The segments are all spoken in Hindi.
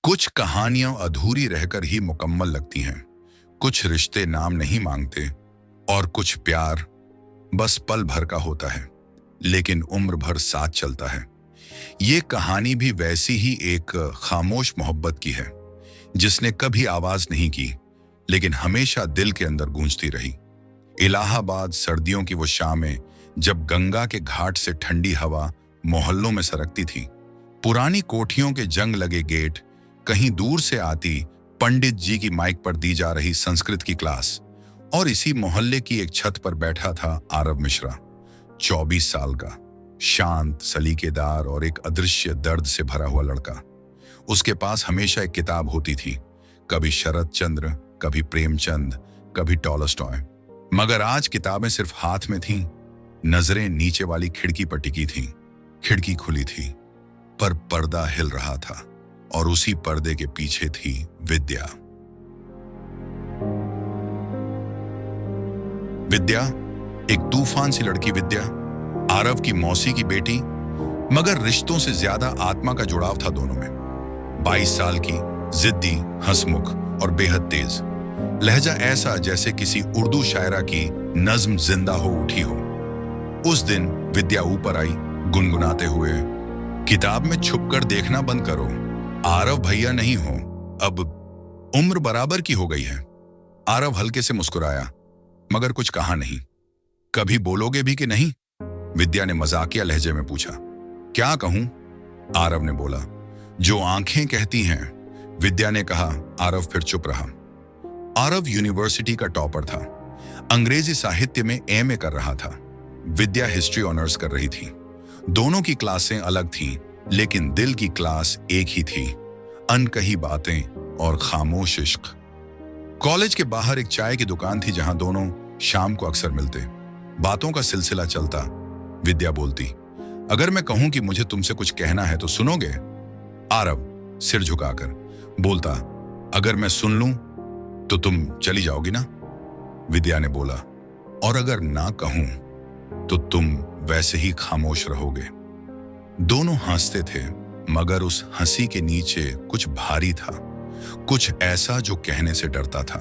कुछ कहानियां अधूरी रहकर ही मुकम्मल लगती हैं। कुछ रिश्ते नाम नहीं मांगते और कुछ प्यार बस पल भर का होता है, लेकिन उम्र भर साथ चलता है। ये कहानी भी वैसी ही एक खामोश मोहब्बत की है, जिसने कभी आवाज नहीं की, लेकिन हमेशा दिल के अंदर गूंजती रही। इलाहाबाद सर्दियों की वो शामें, जब गंगा के घाट से ठंडी हवा मोहल्लों में सरकती थी। पुरानी कोठियों के जंग लगे गेट, कहीं दूर से आती पंडित जी की माइक पर दी जा रही संस्कृत की क्लास, और इसी मोहल्ले की एक छत पर बैठा था आरव मिश्रा, 24 साल का, शांत, सलीकेदार और एक अदृश्य दर्द से भरा हुआ लड़का। उसके पास हमेशा एक किताब होती थी, कभी शरत चंद्र, कभी प्रेमचंद, कभी टॉलस्टॉय। मगर आज किताबें सिर्फ हाथ में थीं, नजरें नीचे वाली खिड़की पर टिकी थीं। खिड़की खुली थी, पर पर्दा हिल रहा था, और उसी पर्दे के पीछे थी विद्या। विद्या, एक तूफान सी लड़की विद्या, आरव की मौसी की बेटी, मगर रिश्तों से ज्यादा आत्मा का जुड़ाव था दोनों में। 22 साल की, जिद्दी, हंसमुख और बेहद तेज। लहजा ऐसा जैसे किसी उर्दू शायरा की नज्म जिंदा हो उठी हो। उस दिन विद्या ऊपर आई, गुनगुनाते हुए, किताब में छुपकर देखना बंद करो, आरव भैया नहीं हो, अब उम्र बराबर की हो गई है। आरव हल्के से मुस्कुराया, मगर कुछ कहा नहीं। कभी बोलोगे भी कि नहीं? विद्या ने मजाकिया लहजे में पूछा। क्या कहूं? आरव ने बोला। जो आंखें कहती हैं, विद्या ने कहा। आरव फिर चुप रहा। आरव यूनिवर्सिटी का टॉपर था, अंग्रेजी साहित्य में एमए कर रहा था। विद्या हिस्ट्री ऑनर्स कर रही थी। दोनों की क्लासें अलग थीं, लेकिन दिल की क्लास एक ही थी, अनकही बातें और खामोश इश्क। कॉलेज के बाहर एक चाय की दुकान थी, जहां दोनों शाम को अक्सर मिलते। बातों का सिलसिला चलता। विद्या बोलती, अगर मैं कहूं कि मुझे तुमसे कुछ कहना है तो सुनोगे? आरव सिर झुकाकर बोलता, अगर मैं सुन लूं तो तुम चली जाओगी ना? विद्या ने बोला, और अगर ना कहूं तो तुम वैसे ही खामोश रहोगे। दोनों हंसते थे, मगर उस हंसी के नीचे कुछ भारी था, कुछ ऐसा जो कहने से डरता था।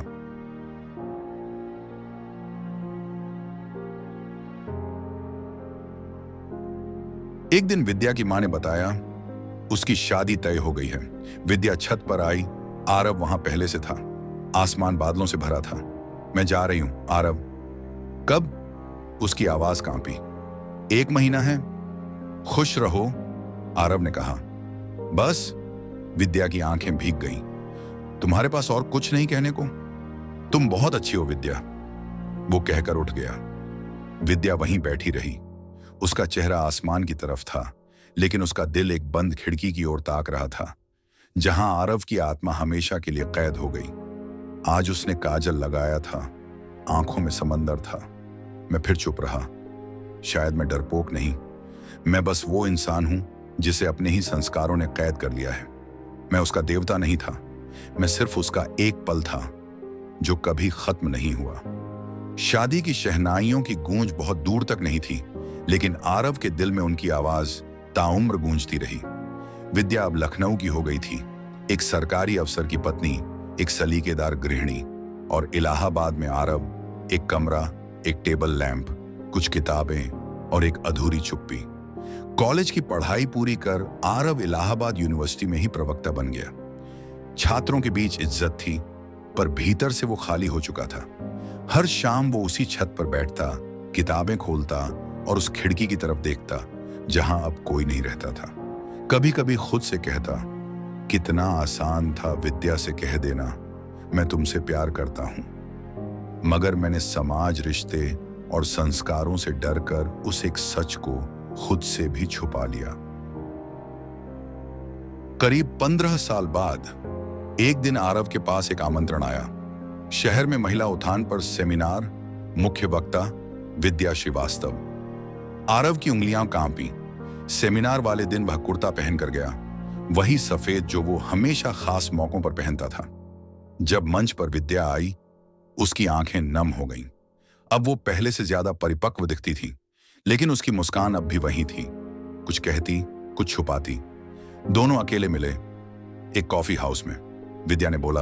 एक दिन विद्या की मां ने बताया, उसकी शादी तय हो गई है। विद्या छत पर आई। आरव वहां पहले से था। आसमान बादलों से भरा था। मैं जा रही हूं, आरव। कब? उसकी आवाज कांपी। 1 महीना है। खुश रहो, आरव ने कहा। बस? विद्या की आंखें भीग गईं। तुम्हारे पास और कुछ नहीं कहने को? तुम बहुत अच्छी हो विद्या, वो कहकर उठ गया। विद्या वहीं बैठी रही। उसका चेहरा आसमान की तरफ था, लेकिन उसका दिल एक बंद खिड़की की ओर ताक रहा था, जहां आरव की आत्मा हमेशा के लिए कैद हो गई। आज उसने काजल लगाया था, आंखों में समंदर था। मैं फिर चुप रहा। शायद मैं डरपोक नहीं, मैं बस वो इंसान हूं जिसे अपने ही संस्कारों ने कैद कर लिया है। मैं उसका देवता नहीं था, मैं सिर्फ उसका एक पल था जो कभी खत्म नहीं हुआ। शादी की शहनाइयों की गूंज बहुत दूर तक नहीं थी, लेकिन आरव के दिल में उनकी आवाज ताउम्र गूंजती रही। विद्या अब लखनऊ की हो गई थी, एक सरकारी अफसर की पत्नी, एक सलीकेदार गृहिणी, और इलाहाबाद में आरव, एक कमरा, एक टेबल लैंप, कुछ किताबें और एक अधूरी चुप्पी। कॉलेज की पढ़ाई पूरी कर आरव इलाहाबाद यूनिवर्सिटी में ही प्रवक्ता बन गया। छात्रों के बीच इज्जत थी, पर भीतर से वो खाली हो चुका था। हर शाम वो उसी छत पर बैठता, किताबें खोलता और उस खिड़की की तरफ देखता जहां अब कोई नहीं रहता था। कभी कभी खुद से कहता, कितना आसान था विद्या से कह देना, मैं तुमसे प्यार करता हूं। मगर मैंने समाज, रिश्ते और संस्कारों से डरकर उस एक सच को खुद से भी छुपा लिया। करीब 15 साल बाद एक दिन आरव के पास एक आमंत्रण आया। शहर में महिला उत्थान पर सेमिनार, मुख्य वक्ता विद्या श्रीवास्तव। आरव की उंगलियां कांपी। सेमिनार वाले दिन वह कुर्ता पहनकर गया, वही सफेद जो वो हमेशा खास मौकों पर पहनता था। जब मंच पर विद्या आई, उसकी आंखें नम हो गईं। अब वो पहले से ज्यादा परिपक्व दिखती थी, लेकिन उसकी मुस्कान अब भी वही थी, कुछ कहती, कुछ छुपाती। दोनों अकेले मिले। एक कॉफी हाउस में। विद्या ने बोला,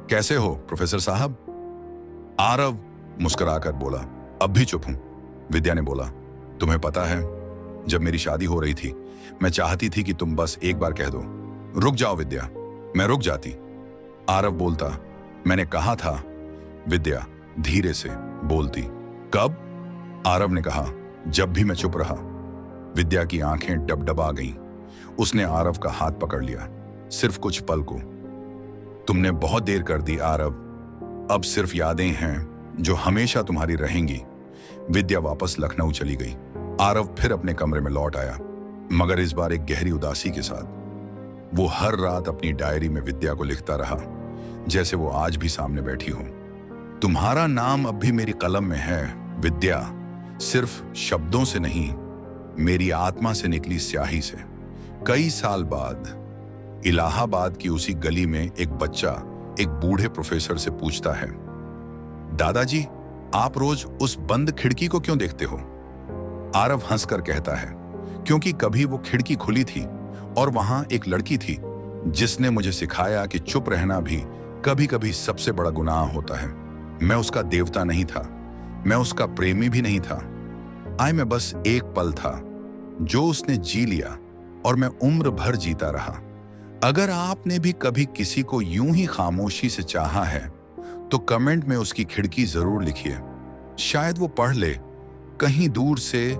कैसे हो प्रोफेसर साहब? आरव मुस्कुराकर बोला, अब भी चुप हूं। विद्या ने बोला, तुम्हें पता है, जब मेरी शादी हो रही थी मैं चाहती थी कि तुम बस एक बार कह दो, रुक जाओ विद्या। मैं रुक जाती। आरव बोलता, मैंने कहा था। विद्या धीरे से बोलती, कब? आरव ने कहा, जब भी मैं चुप रहा। विद्या की आंखें डबडबा गईं। उसने आरव का हाथ पकड़ लिया, सिर्फ कुछ पल को। तुमने बहुत देर कर दी आरव, अब सिर्फ यादें हैं जो हमेशा तुम्हारी रहेंगी। विद्या वापस लखनऊ चली गई। आरव फिर अपने कमरे में लौट आया, मगर इस बार एक गहरी उदासी के साथ। वो हर रात अपनी डायरी में विद्या को लिखता रहा, जैसे वो आज भी सामने बैठी हो। तुम्हारा नाम अब भी मेरी कलम में है विद्या, सिर्फ शब्दों से नहीं, मेरी आत्मा से निकली स्याही से। कई साल बाद इलाहाबाद की उसी गली में एक बच्चा एक बूढ़े प्रोफेसर से पूछता है, दादाजी आप रोज उस बंद खिड़की को क्यों देखते हो? आरव हंसकर कहता है, क्योंकि कभी वो खिड़की खुली थी और वहां एक लड़की थी जिसने मुझे सिखाया कि चुप रहना भी कभी कभी सबसे बड़ा गुनाह होता है। मैं उसका देवता नहीं था, मैं उसका प्रेमी भी नहीं था। मैं बस एक पल था जो उसने जी लिया और मैं उम्र भर जीता रहा। अगर आपने भी कभी किसी को यूं ही खामोशी से चाहा है तो कमेंट में उसकी खिड़की जरूर लिखिए, शायद वो पढ़ ले, कहीं दूर से